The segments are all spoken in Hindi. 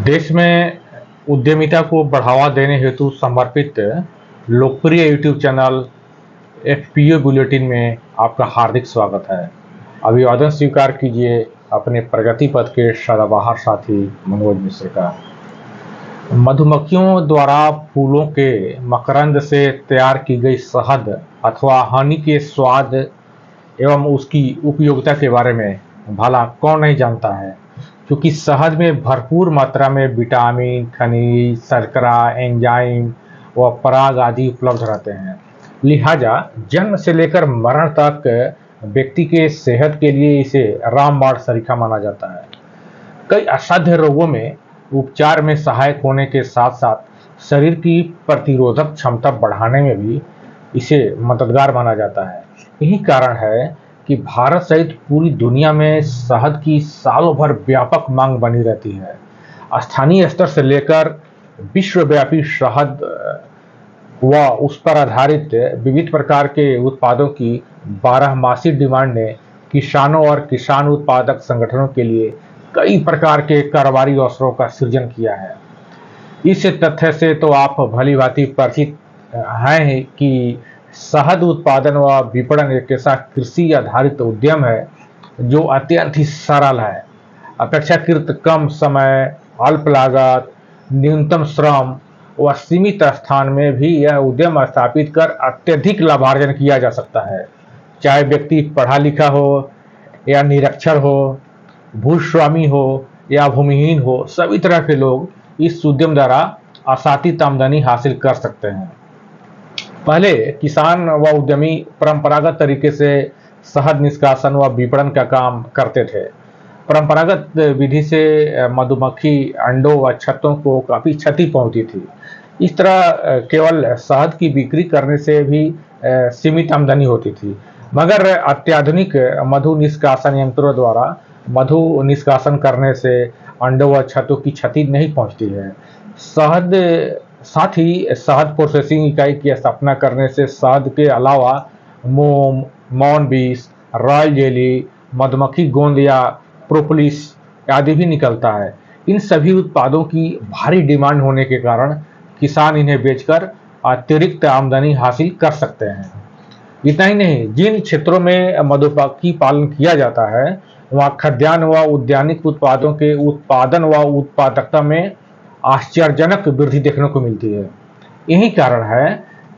देश में उद्यमिता को बढ़ावा देने हेतु समर्पित लोकप्रिय यूट्यूब चैनल एफपीओ बुलेटिन में आपका हार्दिक स्वागत है। अभिवादन स्वीकार कीजिए अपने प्रगति पथ के सदाबहार साथी मनोज मिश्र का। मधुमक्खियों द्वारा फूलों के मकरंद से तैयार की गई शहद अथवा हनी के स्वाद एवं उसकी उपयोगिता के बारे में भला कौन नहीं जानता है, क्योंकि शहद में भरपूर मात्रा में विटामिन, खनिज, शर्करा, एंजाइम व पराग आदि उपलब्ध रहते हैं। लिहाजा जन्म से लेकर मरण तक व्यक्ति के सेहत के लिए इसे रामबाण सरीखा माना जाता है। कई असाध्य रोगों में उपचार में सहायक होने के साथ साथ शरीर की प्रतिरोधक क्षमता बढ़ाने में भी इसे मददगार माना जाता है। यही कारण है कि भारत सहित पूरी दुनिया में शहद की सालों भर व्यापक मांग बनी रहती है। स्थानीय स्तर से लेकर विश्वव्यापी शहद व उस पर आधारित विविध प्रकार के उत्पादों की बारहमासी डिमांड ने किसानों और किसान उत्पादक संगठनों के लिए कई प्रकार के कारोबारी अवसरों का सृजन किया है। इस तथ्य से तो आप भली भांति परिचित हैं कि शहद उत्पादन व विपणन एक ऐसा कृषि आधारित उद्यम है जो अत्यंत ही सरल है। अपेक्षाकृत कम समय, अल्प लागत, न्यूनतम श्रम व सीमित स्थान में भी यह उद्यम स्थापित कर अत्यधिक लाभार्जन किया जा सकता है। चाहे व्यक्ति पढ़ा लिखा हो या निरक्षर हो, भूस्वामी हो या भूमिहीन हो, सभी तरह के लोग इस उद्यम द्वारा आसातित आमदनी हासिल कर सकते हैं। पहले किसान व उद्यमी परंपरागत तरीके से शहद निष्कासन व विपणन का काम करते थे। परंपरागत विधि से मधुमक्खी अंडों व छत्तों को काफी क्षति पहुंचती थी। इस तरह केवल शहद की बिक्री करने से भी सीमित आमदनी होती थी, मगर अत्याधुनिक मधु निष्कासन यंत्रों द्वारा मधु निष्कासन करने से अंडों व छत्तों की क्षति नहीं पहुंचती है। साथ ही शहद प्रोसेसिंग इकाई की स्थापना करने से शहद के अलावा मोम, मौन बीस, रॉयल जेली, मधुमक्खी गोंद या प्रोपोलिस आदि भी निकलता है। इन सभी उत्पादों की भारी डिमांड होने के कारण किसान इन्हें बेचकर अतिरिक्त आमदनी हासिल कर सकते हैं। इतना ही नहीं, जिन क्षेत्रों में मधुमक्खी पालन किया जाता है वहाँ खाद्यान्न व उद्यानिक उत्पादों के उत्पादन व उत्पादकता में आश्चर्यजनक वृद्धि देखने को मिलती है। यही कारण है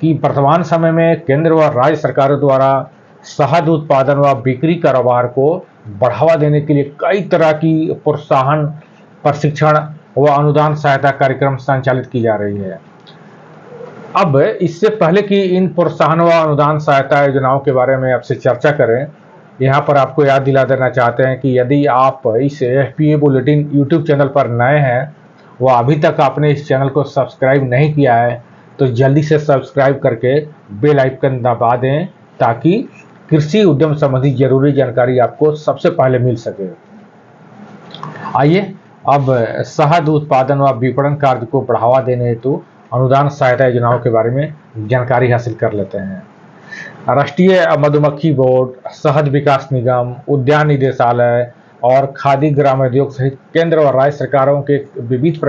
कि वर्तमान समय में केंद्र व राज्य सरकारों द्वारा शहद उत्पादन व बिक्री कारोबार को बढ़ावा देने के लिए कई तरह की प्रोत्साहन, प्रशिक्षण व अनुदान सहायता कार्यक्रम संचालित की जा रही है। अब इससे पहले कि इन प्रोत्साहन व अनुदान सहायता योजनाओं के बारे में आपसे चर्चा करें, यहाँ पर आपको याद दिला देना चाहते हैं कि यदि आप इस एफपीओ बुलेटिन यूट्यूब चैनल पर नए हैं व अभी तक आपने इस चैनल को सब्सक्राइब नहीं किया है तो जल्दी से सब्सक्राइब करके बेल आइकन दबा दें ताकि कृषि उद्यम संबंधी जरूरी जानकारी आपको सबसे पहले मिल सके। आइए अब शहद उत्पादन व विपणन कार्य को बढ़ावा देने हेतु अनुदान सहायता योजनाओं के बारे में जानकारी हासिल कर लेते हैं। राष्ट्रीय मधुमक्खी बोर्ड, शहद विकास निगम, उद्यान निदेशालय और खादी ग्रामोद्योग सहित केंद्र और राज्य सरकारों के विविध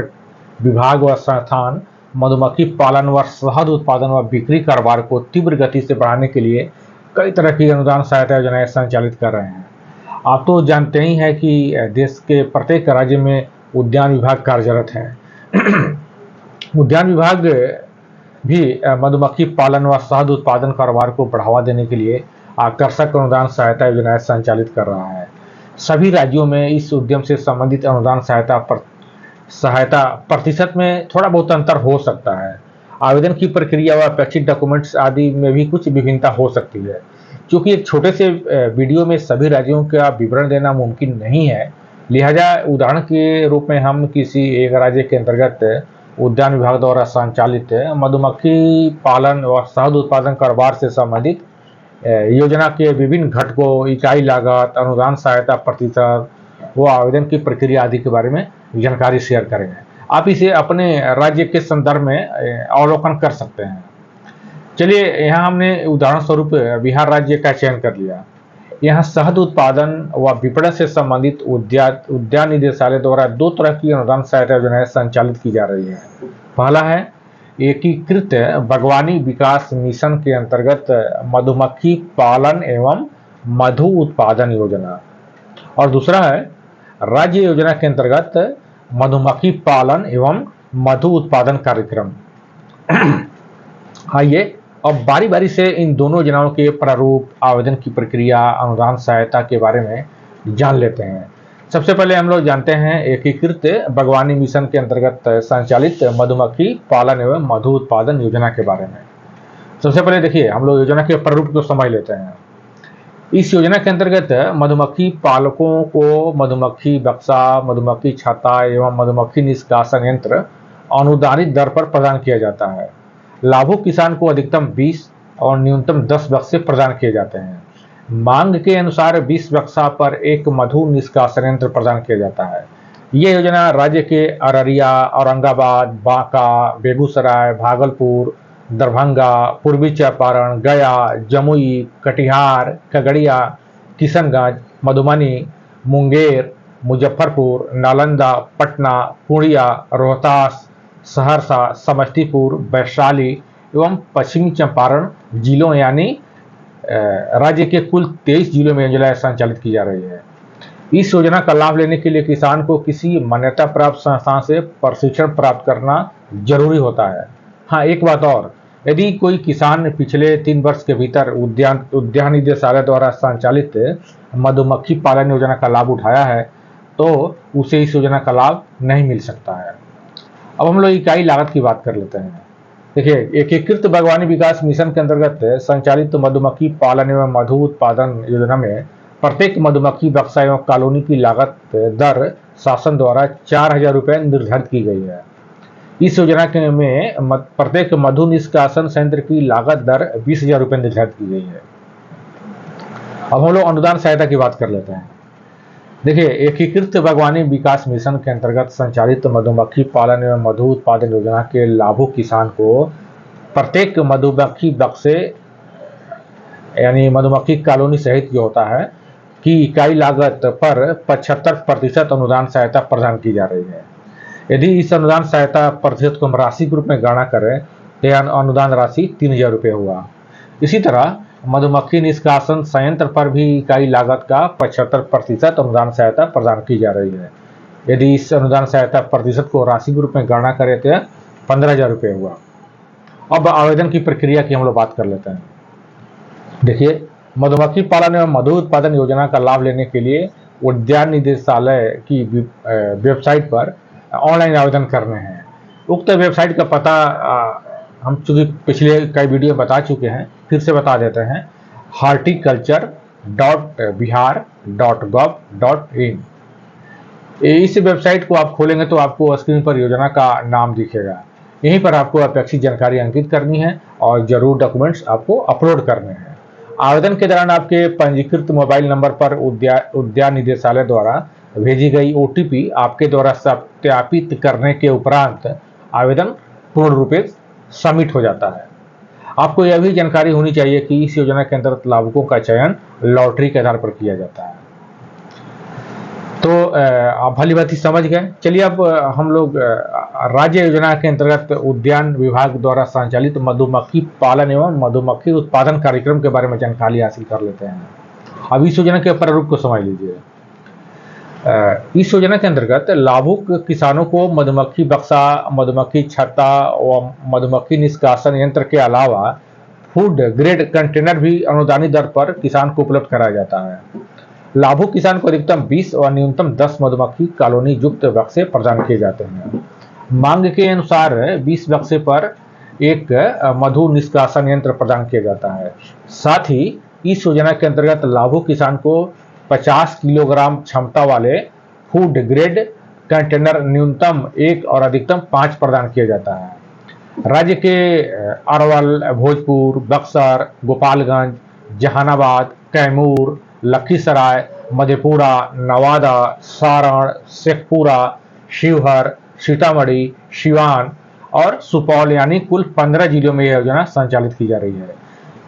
विभाग व संस्थान मधुमक्खी पालन व शहद उत्पादन व बिक्री कारोबार को तीव्र गति से बढ़ाने के लिए कई तरह की अनुदान सहायता योजनाएं संचालित कर रहे हैं। आप तो जानते ही हैं कि देश के प्रत्येक राज्य में उद्यान विभाग कार्यरत है। उद्यान विभाग भी मधुमक्खी पालन व शहद उत्पादन कारोबार को बढ़ावा देने के लिए आकर्षक अनुदान सहायता योजनाएं संचालित कर रहा है। सभी राज्यों में इस उद्यम से संबंधित अनुदान सहायता प्रतिशत में थोड़ा बहुत अंतर हो सकता है। आवेदन की प्रक्रिया व अपेक्षित डॉक्यूमेंट्स आदि में भी कुछ विभिन्नता हो सकती है। क्योंकि एक छोटे से वीडियो में सभी राज्यों का विवरण देना मुमकिन नहीं है, लिहाजा उदाहरण के रूप में हम किसी एक राज्य के अंतर्गत उद्यान विभाग द्वारा संचालित मधुमक्खी पालन व शहद उत्पादन कारोबार से संबंधित योजना के विभिन्न घटकों, इकाई लागत, अनुदान सहायता प्रतिशत व आवेदन की प्रक्रिया आदि के बारे में जानकारी शेयर करेंगे। आप इसे अपने राज्य के संदर्भ में अवलोकन कर सकते हैं। चलिए, यहाँ हमने उदाहरण स्वरूप बिहार राज्य का चयन कर लिया। यहाँ शहद उत्पादन व विपणन से संबंधित उद्यान निदेशालय द्वारा 2 तरह की अनुदान सहायता योजनाएं संचालित की जा रही है। पहला है एकीकृत बागवानी विकास मिशन के अंतर्गत मधुमक्खी पालन एवं मधु उत्पादन योजना, और दूसरा है राज्य योजना के अंतर्गत मधुमक्खी पालन एवं मधु उत्पादन कार्यक्रम। आइए अब बारी बारी से इन दोनों योजनाओं के प्रारूप, आवेदन की प्रक्रिया, अनुदान सहायता के बारे में जान लेते हैं। सबसे पहले हम लोग जानते हैं एकीकृत बागवानी मिशन के अंतर्गत संचालित मधुमक्खी पालन एवं मधु उत्पादन योजना के बारे में। सबसे पहले देखिए हम लोग योजना के प्रारूप को समझ लेते हैं। इस योजना के अंतर्गत मधुमक्खी पालकों को मधुमक्खी बक्सा, मधुमक्खी छत्ता एवं मधुमक्खी निष्कासन यंत्र अनुदानित दर पर प्रदान किया जाता है। लाभुक किसान को अधिकतम 20 और न्यूनतम 10 बक्से प्रदान किए जाते हैं। मांग के अनुसार 20 बक्सा पर एक मधु निष्कासन यंत्र प्रदान किया जाता है। ये योजना राज्य के अररिया, औरंगाबाद, बांका, बेगूसराय, भागलपुर, दरभंगा, पूर्वी चंपारण, गया, जमुई, कटिहार, खगड़िया, किशनगंज, मधुबनी, मुंगेर, मुजफ्फरपुर, नालंदा, पटना, पूर्णिया, रोहतास, सहरसा, समस्तीपुर, वैशाली एवं पश्चिमी चंपारण जिलों यानी राज्य के कुल 23 जिलों में योजना संचालित की जा रही है। इस योजना का लाभ लेने के लिए किसान को किसी मान्यता प्राप्त संस्थान से प्रशिक्षण प्राप्त करना जरूरी होता है। हाँ, एक बात और, यदि कोई किसान पिछले 3 वर्ष के भीतर उद्यान निदेशालय द्वारा संचालित मधुमक्खी पालन योजना का लाभ उठाया है तो उसे इस योजना का लाभ नहीं मिल सकता है। अब हम लोग इकाई लागत की बात कर लेते हैं। देखिए, एकीकृत बागवानी विकास मिशन के अंतर्गत संचालित मधुमक्खी पालन एवं मधु उत्पादन योजना में प्रत्येक मधुमक्खी बक्सा एवं कॉलोनी की लागत दर शासन द्वारा 4000 रुपये निर्धारित की गई है। इस योजना के में प्रत्येक मधु निष्कासन संयंत्र की लागत दर 20,000 रुपये निर्धारित की गई है। अब हम लोग अनुदान सहायता की बात कर लेते हैं। देखिए, एकीकृत बागवानी विकास मिशन के अंतर्गत संचालित मधुमक्खी पालन एवं मधु उत्पादन योजना के लाभुक किसान को प्रत्येक मधुमक्खी बक्से यानी मधुमक्खी कॉलोनी सहित जो होता है की इकाई लागत पर 75% अनुदान सहायता प्रदान की जा रही है। यदि इस अनुदान सहायता प्रतिशत को हम राशि के रूप में गणना करें तो यह अनुदान राशि 3000 रुपये हुआ। इसी तरह मधुमक्खी निष्कासन संयंत्र पर भी इकाई लागत का 75% अनुदान सहायता प्रदान की जा रही है। यदि इस अनुदान सहायता प्रतिशत को राशि के रूप में गणना करें तो 15,000 रुपये हुआ। अब आवेदन की प्रक्रिया की हम लोग बात कर लेते हैं। देखिए, मधुमक्खी पालन एवं मधु उत्पादन योजना का लाभ लेने के लिए उद्यान निदेशालय की वेबसाइट पर ऑनलाइन आवेदन करने हैं। उक्त वेबसाइट का पता हम चूंकि पिछले कई वीडियो बता चुके हैं, फिर से बता देते हैं, horticulture.bihar.gov.in। इस वेबसाइट को आप खोलेंगे तो आपको स्क्रीन पर योजना का नाम दिखेगा। यहीं पर आपको अपेक्षित जानकारी अंकित करनी है और जरूर डॉक्यूमेंट्स आपको अपलोड करने हैं। आवेदन के दौरान आपके पंजीकृत मोबाइल नंबर पर उद्यान निदेशालय द्वारा भेजी गई OTP आपके द्वारा सत्यापित करने के उपरांत आवेदन पूर्ण रूप से सबमिट हो जाता है। आपको यह भी जानकारी होनी चाहिए कि इस योजना के अंतर्गत लाभुकों का चयन लॉटरी के आधार पर किया जाता है। तो आप भली भांति समझ गए। चलिए अब हम लोग राज्य योजना के अंतर्गत उद्यान विभाग द्वारा संचालित मधुमक्खी पालन एवं मधुमक्खी उत्पादन कार्यक्रम के बारे में जानकारी हासिल कर लेते हैं। अब इस योजना के प्रारूप को समझ लीजिए। इस योजना के अंतर्गत लाभुक किसानों को मधुमक्खी बक्सा, मधुमक्खी छत्ता व मधुमक्खी निष्कासन यंत्र के अलावा फूड ग्रेड कंटेनर भी अनुदानित दर पर किसान को उपलब्ध कराया जाता है। लाभुक किसान को अधिकतम 20 और न्यूनतम 10 मधुमक्खी कॉलोनी युक्त बक्से प्रदान किए जाते हैं। मांग के अनुसार 20 बक्से पर एक मधु निष्कासन यंत्र प्रदान किया जाता है। साथ ही इस योजना के अंतर्गत लाभुक किसान को 50 किलोग्राम क्षमता वाले फूड ग्रेड कंटेनर न्यूनतम 1 और अधिकतम 5 प्रदान किया जाता है। राज्य के अरवल, भोजपुर, बक्सर, गोपालगंज, जहानाबाद, कैमूर, लखीसराय, मधेपुरा, नवादा, सारण, शेखपुरा, शिवहर, सीतामढ़ी, सिवान और सुपौल यानी कुल 15 जिलों में यह योजना संचालित की जा रही है।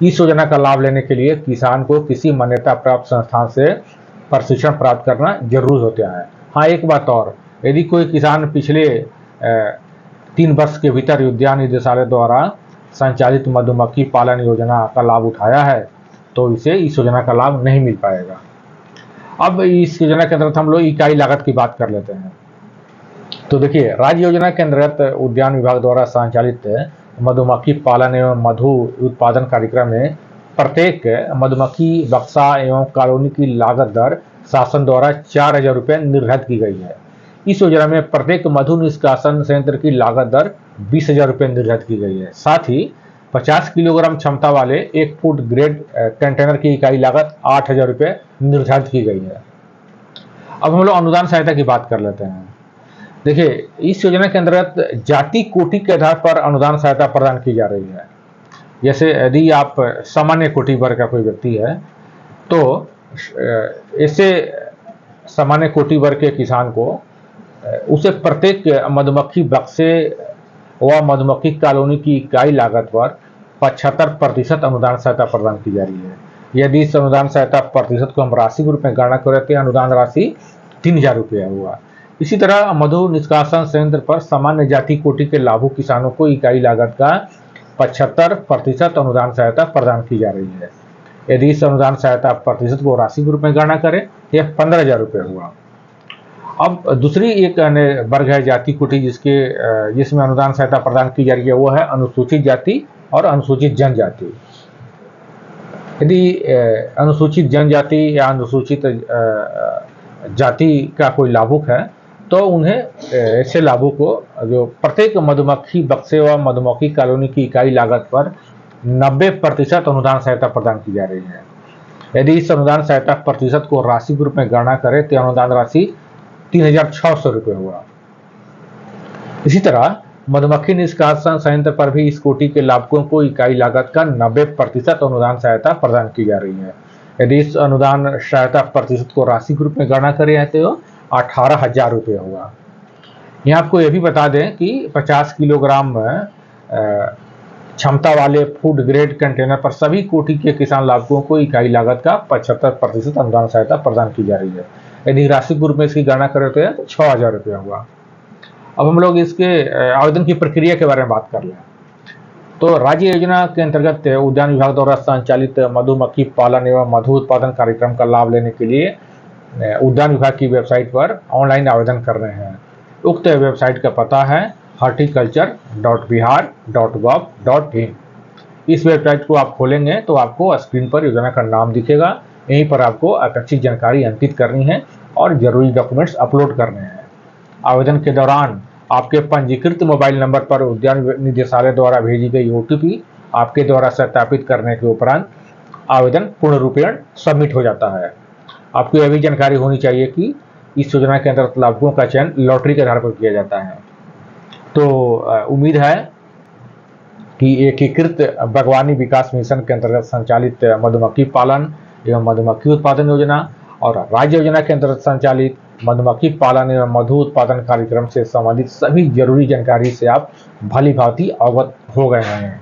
इस योजना का लाभ लेने के लिए किसान को किसी मान्यता प्राप्त संस्थान से प्रशिक्षण प्राप्त करना जरूरी होता है। हाँ, एक बात और, यदि कोई किसान पिछले 3 वर्ष के भीतर उद्यान निदेशालय द्वारा संचालित मधुमक्खी पालन योजना का लाभ उठाया है तो इसे इस योजना का लाभ नहीं मिल पाएगा। अब इस योजना के अंतर्गत हम लोग इकाई लागत की बात कर लेते हैं। तो देखिए, राज्य योजना के अंतर्गत उद्यान विभाग द्वारा संचालित मधुमक्खी पालन एवं मधु उत्पादन कार्यक्रम में प्रत्येक मधुमक्खी बक्सा एवं कॉलोनी की लागत दर शासन द्वारा 4,000 रुपये निर्धारित की गई है। इस योजना में प्रत्येक मधु निष्कासन संयंत्र की लागत दर 20,000 रुपये निर्धारित की गई है। साथ ही 50 किलोग्राम क्षमता वाले 1 फुट ग्रेड कंटेनर की इकाई लागत 8,000 रुपये निर्धारित की गई है। अब हम लोग अनुदान सहायता की बात कर लेते हैं। देखिए, इस योजना के अंतर्गत जाति कोटि के आधार पर अनुदान सहायता प्रदान की जा रही है। जैसे यदि आप सामान्य कोटि वर्ग का कोई व्यक्ति है तो ऐसे सामान्य कोटि वर्ग के किसान को उसे प्रत्येक मधुमक्खी बक्से व मधुमक्खी कॉलोनी की इकाई लागत पर 75% अनुदान सहायता प्रदान की जा रही है। यदि इस अनुदान सहायता प्रतिशत को हम राशि के रूप में गणना करते हैं, अनुदान राशि 3,000 रुपये हुआ। इसी तरह मधु निष्कासन संयंत्र पर सामान्य जाति कोटि के लाभुक किसानों को इकाई लागत का 75% अनुदान सहायता प्रदान की जा रही है। यदि इस अनुदान सहायता प्रतिशत को राशि के रूप में गणना करें, यह 15,000 रुपये हुआ। अब दूसरी एक वर्ग है जाति कोटि जिसमें अनुदान सहायता प्रदान की जा रही है, वो है अनुसूचित जाति और अनुसूचित जनजाति। यदि अनुसूचित जनजाति या अनुसूचित जाति का कोई लाभुक है तो उन्हें ऐसे लाभुक को जो प्रत्येक मधुमक्खी बक्से व मधुमक्खी कॉलोनी की इकाई लागत पर 90% अनुदान सहायता प्रदान की जा रही है। यदि इस अनुदान सहायता प्रतिशत को राशि के रूप में गणना करें तो अनुदान राशि 3,600 रुपये हुआ। इसी तरह मधुमक्खी निष्कासन संयंत्र पर भी इस कोटि के लाभुकों को इकाई लागत का 90% अनुदान सहायता प्रदान की जा रही है। यदि इस अनुदान सहायता प्रतिशत को राशि के रूप में गणना करें तो 18,000 रुपये हुआ। यहाँ आपको यह भी बता दें कि 50 किलोग्राम क्षमता वाले फूड ग्रेड कंटेनर पर सभी कोटि के किसान लाभुकों को इकाई लागत का 75% अनुदान सहायता प्रदान की जा रही है। यदि राशि के रूप में इसकी गणना करें तो 6,000 रुपये हुआ। अब हम लोग इसके आवेदन की प्रक्रिया के बारे में बात कर लें तो राज्य योजना के अंतर्गत उद्यान विभाग द्वारा संचालित मधुमक्खी पालन एवं मधु उत्पादन कार्यक्रम का लाभ लेने के लिए उद्यान विभाग की वेबसाइट पर ऑनलाइन आवेदन कर रहे हैं। उक्त वेबसाइट का पता है horticulture.bihar.gov.in। इस वेबसाइट को आप खोलेंगे तो आपको स्क्रीन पर योजना का नाम दिखेगा। यहीं पर आपको अपेक्षित जानकारी अंकित करनी है और जरूरी डॉक्यूमेंट्स अपलोड करने हैं। आवेदन के दौरान आपके पंजीकृत मोबाइल नंबर पर उद्यान निदेशालय द्वारा भेजी गई OTP आपके द्वारा सत्यापित करने के उपरांत आवेदन पूर्ण रूपेण सबमिट हो जाता है। आपको यह भी जानकारी होनी चाहिए कि इस योजना के अंतर्गत लाभुकों का चयन लॉटरी के आधार पर किया जाता है। तो उम्मीद है कि एकीकृत बागवानी विकास मिशन के अंतर्गत संचालित मधुमक्खी पालन एवं मधुमक्खी उत्पादन योजना और राज्य योजना के अंतर्गत संचालित मधुमक्खी पालन एवं मधु उत्पादन कार्यक्रम से संबंधित सभी जरूरी जानकारी से आप भली भांति अवगत हो गए हैं।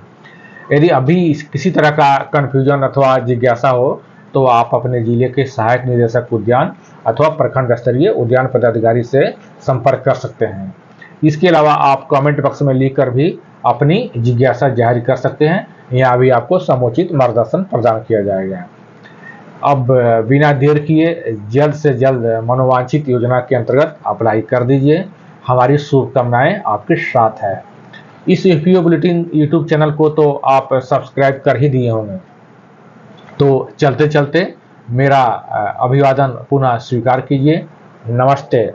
यदि अभी किसी तरह का कन्फ्यूजन अथवा जिज्ञासा हो तो आप अपने जिले के सहायक निदेशक उद्यान अथवा प्रखंड स्तरीय उद्यान पदाधिकारी से संपर्क कर सकते हैं। इसके अलावा आप कमेंट बॉक्स में लिखकर भी अपनी जिज्ञासा जाहिर कर सकते हैं। यहाँ भी आपको समुचित मार्गदर्शन प्रदान किया जाएगा। अब बिना देर किए जल्द से जल्द मनोवांछित योजना के अंतर्गत अप्लाई कर दीजिए। हमारी शुभकामनाएं आपके साथ है। इस एफपीओ बुलेटिन यूट्यूब चैनल को तो आप सब्सक्राइब कर ही दिए होंगे, तो चलते चलते मेरा अभिवादन पुनः स्वीकार कीजिए। नमस्ते।